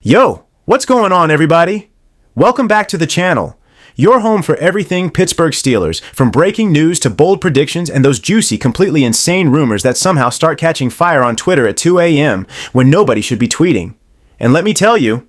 Yo, what's going on, everybody? Welcome back to the channel, your home for everything Pittsburgh Steelers, from breaking news to bold predictions and those juicy, completely insane rumors that somehow start catching fire on Twitter at 2 a.m. when nobody should be tweeting. And let me tell you,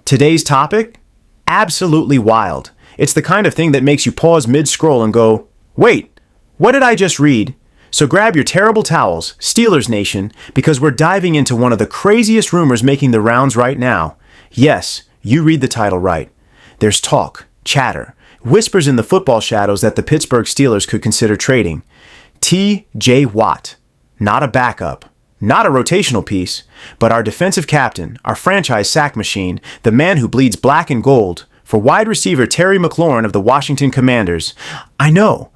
today's topic? Absolutely wild. It's the kind of thing that makes you pause mid-scroll and go, wait, what did I just read? So grab your terrible towels, Steelers Nation, because we're diving into one of the craziest rumors making the rounds right now. Yes, you read the title right. There's talk, chatter, whispers in the football shadows that the Pittsburgh Steelers could consider trading T.J. Watt. Not a backup, not a rotational piece, but our defensive captain, our franchise sack machine, the man who bleeds black and gold, for wide receiver Terry McLaurin of the Washington Commanders. I know.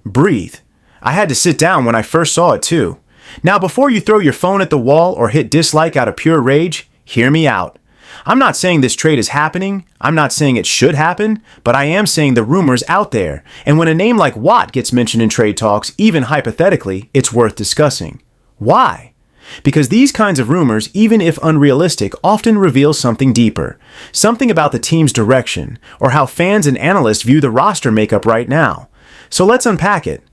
Breathe. I had to sit down when I first saw it too. Now, before you throw your phone at the wall or hit dislike out of pure rage, hear me out. I'm not saying this trade is happening. I'm not saying it should happen, but I am saying the rumor's out there. And when a name like Watt gets mentioned in trade talks, even hypothetically, it's worth discussing. Why? Because these kinds of rumors, even if unrealistic, often reveal something deeper. Something about the team's direction, or how fans and analysts view the roster makeup right now. So let's unpack it.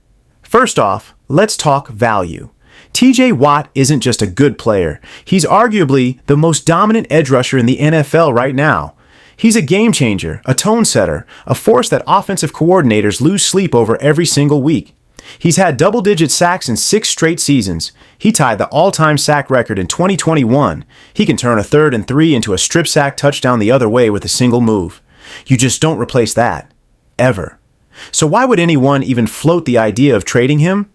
First off, let's talk value. T.J. Watt isn't just a good player. He's arguably the most dominant edge rusher in the NFL right now. He's a game changer, a tone setter, a force that offensive coordinators lose sleep over every single week. He's had double-digit sacks in 6 straight seasons. He tied the all-time sack record in 2021. He can turn a 3rd and 3 into a strip sack touchdown the other way with a single move. You just don't replace that. Ever. So why would anyone even float the idea of trading him?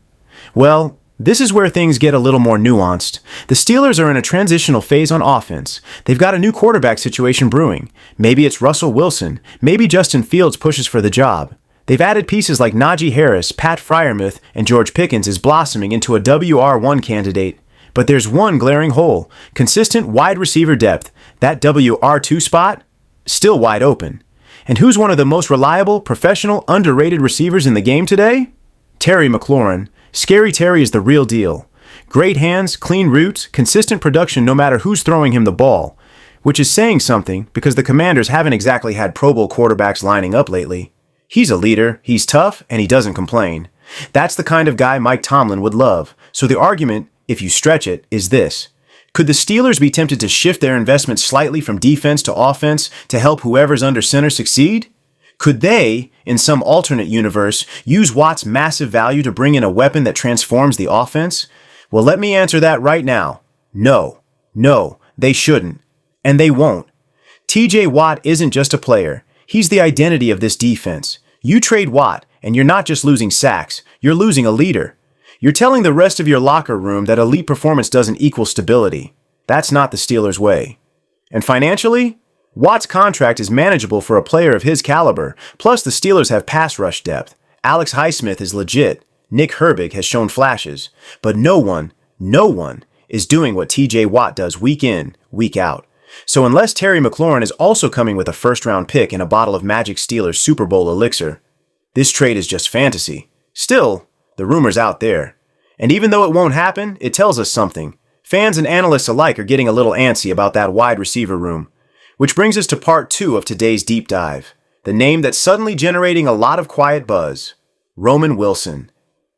Well, this is where things get a little more nuanced. The Steelers are in a transitional phase on offense. They've got a new quarterback situation brewing. Maybe it's Russell Wilson. Maybe Justin Fields pushes for the job. They've added pieces like Najee Harris, Pat Freiermuth, and George Pickens is blossoming into a WR1 candidate. But there's one glaring hole. Consistent wide receiver depth. That WR2 spot? Still wide open. And who's one of the most reliable, professional, underrated receivers in the game today? Terry McLaurin. Scary Terry is the real deal. Great hands, clean routes, consistent production no matter who's throwing him the ball. Which is saying something because the Commanders haven't exactly had Pro Bowl quarterbacks lining up lately. He's a leader, he's tough, and he doesn't complain. That's the kind of guy Mike Tomlin would love. So the argument, if you stretch it, is this. Could the Steelers be tempted to shift their investment slightly from defense to offense to help whoever's under center succeed? Could they, in some alternate universe, use Watt's massive value to bring in a weapon that transforms the offense? Well, let me answer that right now. No, they shouldn't. And they won't. T.J. Watt isn't just a player. He's the identity of this defense. You trade Watt, and you're not just losing sacks, you're losing a leader. You're telling the rest of your locker room that elite performance doesn't equal stability. That's not the Steelers' way. And financially, Watt's contract is manageable for a player of his caliber, plus the Steelers have pass rush depth. Alex Highsmith is legit. Nick Herbig has shown flashes. But no one is doing what T.J. Watt does week in, week out. So unless Terry McLaurin is also coming with a first-round pick and a bottle of Magic Steelers Super Bowl elixir, this trade is just fantasy. Still, the rumor's out there. And even though it won't happen, it tells us something. Fans and analysts alike are getting a little antsy about that wide receiver room. Which brings us to part 2 of today's deep dive. The name that's suddenly generating a lot of quiet buzz. Roman Wilson.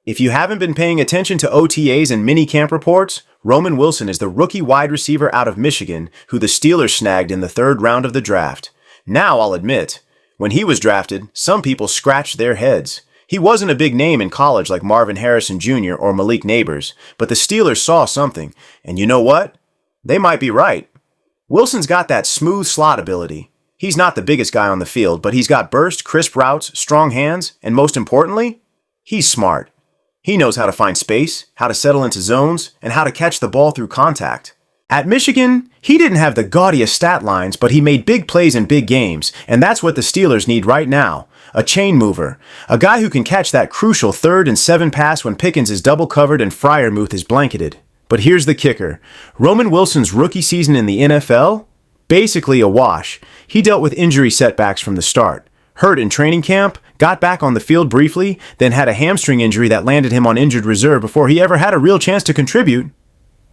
If you haven't been paying attention to OTAs and minicamp reports, Roman Wilson is the rookie wide receiver out of Michigan who the Steelers snagged in the 3rd round of the draft. Now I'll admit, when he was drafted, some people scratched their heads. He wasn't a big name in college like Marvin Harrison Jr. or Malik Neighbors, but the Steelers saw something, and you know what? They might be right. Wilson's got that smooth slot ability. He's not the biggest guy on the field, but he's got burst, crisp routes, strong hands, and most importantly, he's smart. He knows how to find space, how to settle into zones, and how to catch the ball through contact. At Michigan, he didn't have the gaudiest stat lines, but he made big plays in big games, and that's what the Steelers need right now. A chain mover. A guy who can catch that crucial 3rd and 7 pass when Pickens is double covered and Freiermuth is blanketed. But here's the kicker. Roman Wilson's rookie season in the NFL? Basically a wash. He dealt with injury setbacks from the start. Hurt in training camp, got back on the field briefly, then had a hamstring injury that landed him on injured reserve before he ever had a real chance to contribute.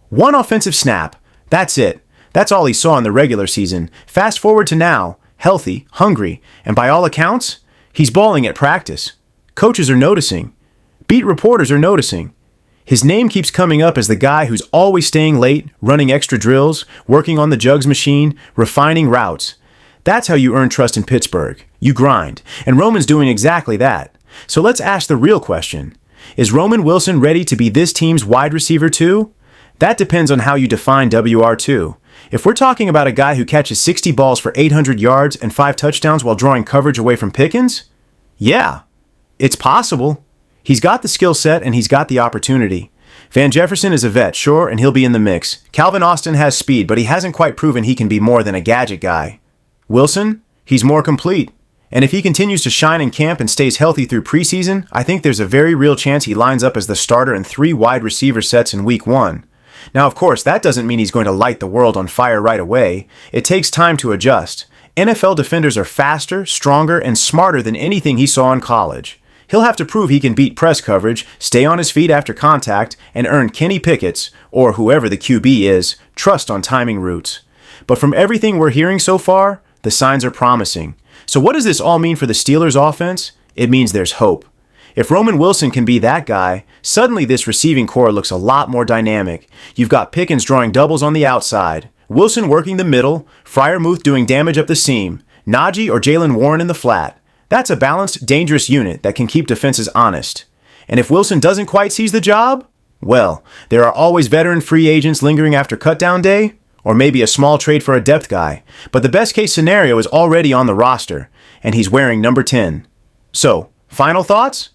One offensive snap. That's it. That's all he saw in the regular season. Fast forward to now, healthy, hungry, and by all accounts, he's balling at practice. Coaches are noticing. Beat reporters are noticing. His name keeps coming up as the guy who's always staying late, running extra drills, working on the jugs machine, refining routes. That's how you earn trust in Pittsburgh. You grind, and Roman's doing exactly that. So let's ask the real question. Is Roman Wilson ready to be this team's wide receiver too? That depends on how you define WR2. If we're talking about a guy who catches 60 balls for 800 yards and 5 touchdowns while drawing coverage away from Pickens? Yeah, it's possible. He's got the skill set and he's got the opportunity. Van Jefferson is a vet, sure, and he'll be in the mix. Calvin Austin has speed, but he hasn't quite proven he can be more than a gadget guy. Wilson? He's more complete. And if he continues to shine in camp and stays healthy through preseason, I think there's a very real chance he lines up as the starter in 3 wide receiver sets in Week 1. Now, of course, that doesn't mean he's going to light the world on fire right away. It takes time to adjust. NFL defenders are faster, stronger, and smarter than anything he saw in college. He'll have to prove he can beat press coverage, stay on his feet after contact, and earn Kenny Pickett's, or whoever the QB is, trust on timing routes. But from everything we're hearing so far, the signs are promising. So what does this all mean for the Steelers' offense? It means there's hope. If Roman Wilson can be that guy, suddenly this receiving core looks a lot more dynamic. You've got Pickens drawing doubles on the outside, Wilson working the middle, Freiermuth doing damage up the seam, Najee or Jalen Warren in the flat. That's a balanced, dangerous unit that can keep defenses honest. And if Wilson doesn't quite seize the job, well, there are always veteran free agents lingering after cutdown day, or maybe a small trade for a depth guy. But the best case scenario is already on the roster, and he's wearing number 10. So, final thoughts?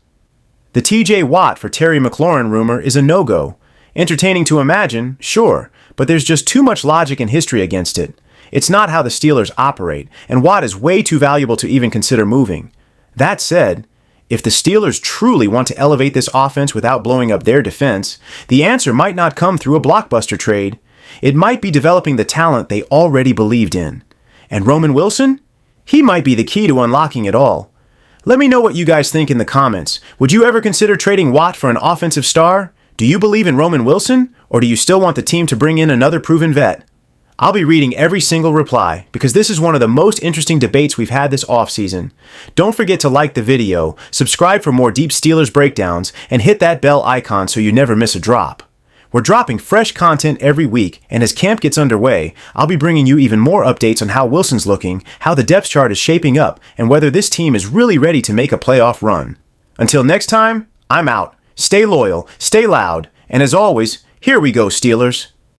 The TJ Watt for Terry McLaurin rumor is a no-go. Entertaining to imagine, sure, but there's just too much logic and history against it. It's not how the Steelers operate, and Watt is way too valuable to even consider moving. That said, if the Steelers truly want to elevate this offense without blowing up their defense, the answer might not come through a blockbuster trade. It might be developing the talent they already believed in. And Roman Wilson? He might be the key to unlocking it all. Let me know what you guys think in the comments. Would you ever consider trading Watt for an offensive star? Do you believe in Roman Wilson? Or do you still want the team to bring in another proven vet? I'll be reading every single reply, because this is one of the most interesting debates we've had this offseason. Don't forget to like the video, subscribe for more deep Steelers breakdowns, and hit that bell icon so you never miss a drop. We're dropping fresh content every week, and as camp gets underway, I'll be bringing you even more updates on how Wilson's looking, how the depth chart is shaping up, and whether this team is really ready to make a playoff run. Until next time, I'm out. Stay loyal, stay loud, and as always, here we go, Steelers.